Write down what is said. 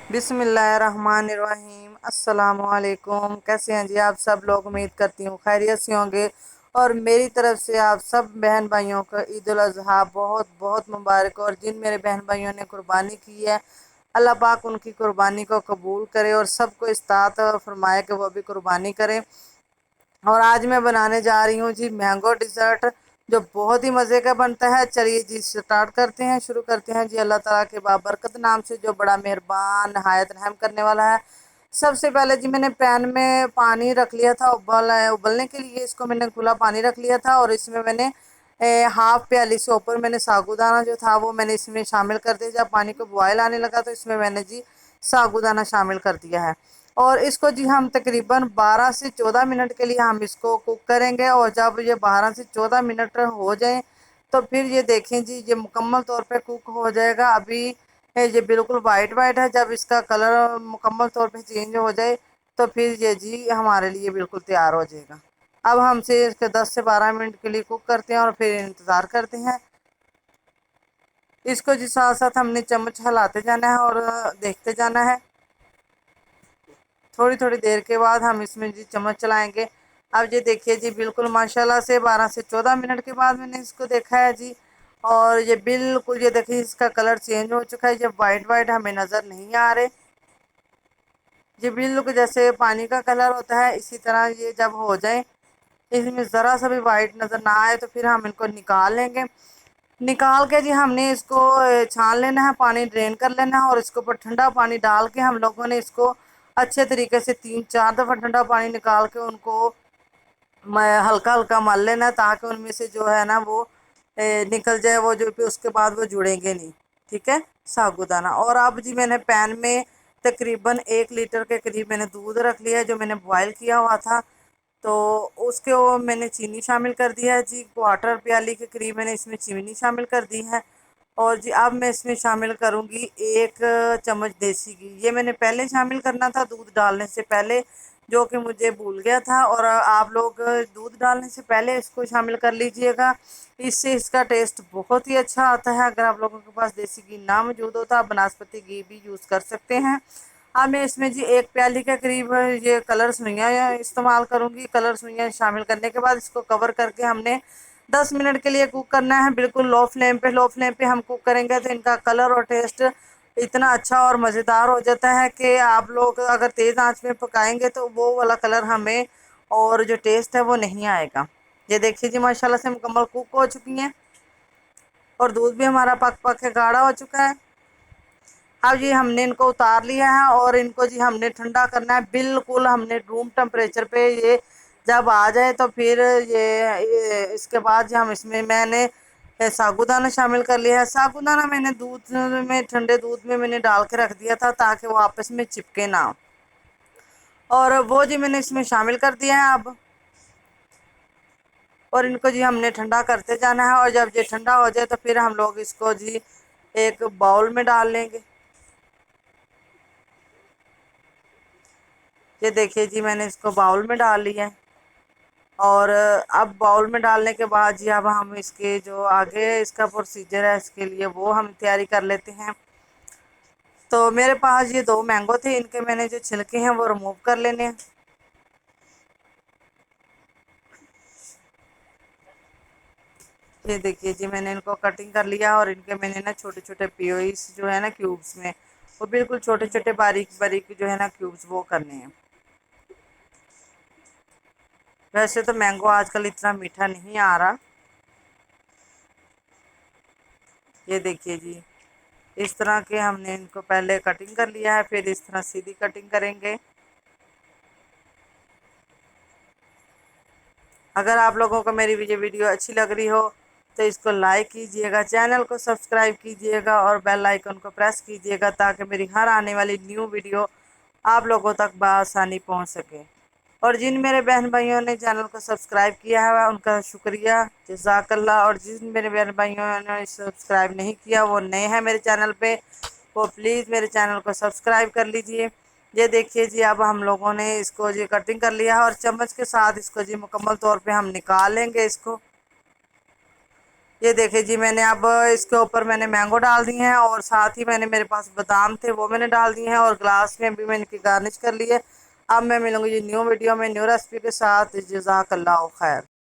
बिस्मिल्लाहिर्रहमानिर्रहीम। अस्सलाम वालेकुम। कैसे हैं जी आप सब लोग? उम्मीद करती हूँ खैरियत से होंगे। और मेरी तरफ से आप सब बहन भाइयों को ईद उल अज़हा बहुत बहुत मुबारक। और जिन मेरे बहन भाइयों ने कुर्बानी की है, अल्लाह पाक उनकी कुर्बानी को कबूल करे और सबको इस्तात फरमाए कि वो भी कुर्बानी करें। और आज मैं बनाने जा रही हूँ जी मैंगो डिज़र्ट, जो बहुत ही मज़े का बनता है। चलिए जी स्टार्ट करते हैं, शुरू करते हैं जी अल्लाह ताला के बाबरकत नाम से, जो बड़ा मेहरबान नहायत रहम करने वाला है। सबसे पहले जी मैंने पैन में पानी रख लिया था उबलने के लिए। इसको मैंने खुला पानी रख लिया था और इसमें मैंने हाफ प्याली से ऊपर मैंने साबूदाना जो था वो मैंने इसमें शामिल कर दिया। जब पानी को बॉयल आने लगा तो इसमें मैंने जी साबूदाना शामिल कर दिया है। और इसको जी हम तकरीबन 12 से 14 मिनट के लिए हम इसको कुक करेंगे। और जब ये 12 से 14 मिनट हो जाए तो फिर ये देखें जी ये मुकम्मल तौर पे कुक हो जाएगा। अभी ये बिल्कुल वाइट वाइट है। जब इसका कलर मुकम्मल तौर पे चेंज हो जाए तो फिर ये जी हमारे लिए बिल्कुल तैयार हो जाएगा। अब हमसे इसके 10 से 12 मिनट के लिए कुक करते हैं और फिर इंतज़ार करते हैं। इसको जी साथ साथ हमने चम्मच हिलाते जाना है और देखते जाना है। थोड़ी थोड़ी देर के बाद हम इसमें जी चम्मच चलाएंगे। अब ये देखिए जी बिल्कुल माशाल्लाह से 12 से 14 मिनट के बाद मैंने इसको देखा है जी। और ये बिल्कुल ये देखिए इसका कलर चेंज हो चुका है। ये वाइट वाइट हमें नज़र नहीं आ रहे। ये बिल्कुल जैसे पानी का कलर होता है इसी तरह ये जब हो जाए, इसमें ज़रा सा भी वाइट नज़र ना आए तो फिर हम इनको निकाल लेंगे। निकाल के जी हमने इसको छान लेना है, पानी ड्रेन कर लेना है और इसके ऊपर ठंडा पानी डाल के हम लोगों ने इसको अच्छे तरीके से 3-4 दफ़ा ठंडा पानी निकाल के उनको हल्का हल्का मल लेना है, ताकि उनमें से जो है ना वो निकल जाए, वो जो फिर उसके बाद वो जुड़ेंगे नहीं। ठीक है, साबूदाना। और अब जी मैंने पैन में तकरीबन 1 लीटर के करीब मैंने दूध रख लिया है, जो मैंने बॉयल किया हुआ था। तो उसके वो मैंने चीनी शामिल कर दिया है जी, क्वार्टर प्याली के करीब मैंने इसमें चीनी शामिल कर दी है। और जी अब मैं इसमें शामिल करूँगी 1 चम्मच देसी घी। ये मैंने पहले शामिल करना था दूध डालने से पहले, जो कि मुझे भूल गया था। और आप लोग दूध डालने से पहले इसको शामिल कर लीजिएगा, इससे इसका टेस्ट बहुत ही अच्छा आता है। अगर आप लोगों के पास देसी घी ना मौजूद हो तो आप बनास्पति घी भी यूज़ कर सकते हैं। अब मैं इसमें जी 1 प्याली के करीब ये कलर सुइयाँ इस्तेमाल करूँगी। कलर सुइयाँ शामिल करने के बाद इसको कवर करके हमने 10 मिनट के लिए कुक करना है, बिल्कुल लो फ्लेम पे हम कुक करेंगे तो इनका कलर और टेस्ट इतना अच्छा और मज़ेदार हो जाता है कि आप लोग अगर तेज़ आंच में पकाएंगे तो वो वाला कलर हमें और जो टेस्ट है वो नहीं आएगा। ये देखिए जी माशाल्लाह से मुकम्मल कुक हो चुकी हैं और दूध भी हमारा पक पक के गाढ़ा हो चुका है। अब जी हमने इनको उतार लिया है और इनको जी हमने ठंडा करना है। बिल्कुल हमने रूम टेम्परेचर पे ये जब आ जाए तो फिर ये इसके बाद जी हम इसमें मैंने साबूदाना शामिल कर लिया है। साबूदाना मैंने दूध में, ठंडे दूध में मैंने डाल के रख दिया था ताकि वो आपस में चिपके ना। और वो जी मैंने इसमें शामिल कर दिया है अब। और इनको जी हमने ठंडा करते जाना है और जब ये ठंडा हो जाए तो फिर हम लोग इसको जी एक बाउल में डाल लेंगे। ये देखिए जी मैंने इसको बाउल में डाल लिया है। और अब बाउल में डालने के बाद जी अब हम इसके जो आगे इसका प्रोसीजर है इसके लिए वो हम तैयारी कर लेते हैं। तो मेरे पास ये 2 मैंगो थे, इनके मैंने जो छिलके हैं वो रिमूव कर लेने हैं। ये देखिए जी मैंने इनको कटिंग कर लिया और इनके मैंने ना छोटे छोटे पीस जो है ना क्यूब्स में, वो बिल्कुल छोटे छोटे बारीक बारीक जो है ना क्यूब्स वो करने हैं। वैसे तो मैंगो आजकल इतना मीठा नहीं आ रहा। ये देखिए जी इस तरह के हमने इनको पहले कटिंग कर लिया है, फिर इस तरह सीधी कटिंग करेंगे। अगर आप लोगों को मेरी ये वीडियो अच्छी लग रही हो तो इसको लाइक कीजिएगा, चैनल को सब्सक्राइब कीजिएगा और बेल आइकन को प्रेस कीजिएगा, ताकि मेरी हर आने वाली न्यू वीडियो आप लोगों तक बआसानी पहुंच सके। और जिन मेरे बहन भाइयों ने चैनल को सब्सक्राइब किया है उनका शुक्रिया, जज़ाकल्लाह। और जिन मेरे बहन भाइयों ने सब्सक्राइब नहीं किया, वो नए हैं मेरे चैनल पे, वो प्लीज़ मेरे चैनल को सब्सक्राइब कर लीजिए। ये देखिए जी अब हम लोगों ने इसको जी कटिंग कर लिया है और चम्मच के साथ इसको जी मुकम्मल तौर पे हम निकाल लेंगे इसको। ये देखिए जी, मैंने अब इसके ऊपर मैंने मैंगो डाल दिए हैं और साथ ही मैंने मेरे पास बादाम थे वो मैंने डाल दिए हैं और ग्लास में भी मैंने इनकी गार्निश कर ली है। अब मैं मिलूंगी जी न्यू वीडियो में न्यू रेसिपी के साथ। जज़ाकल्लाह खैर।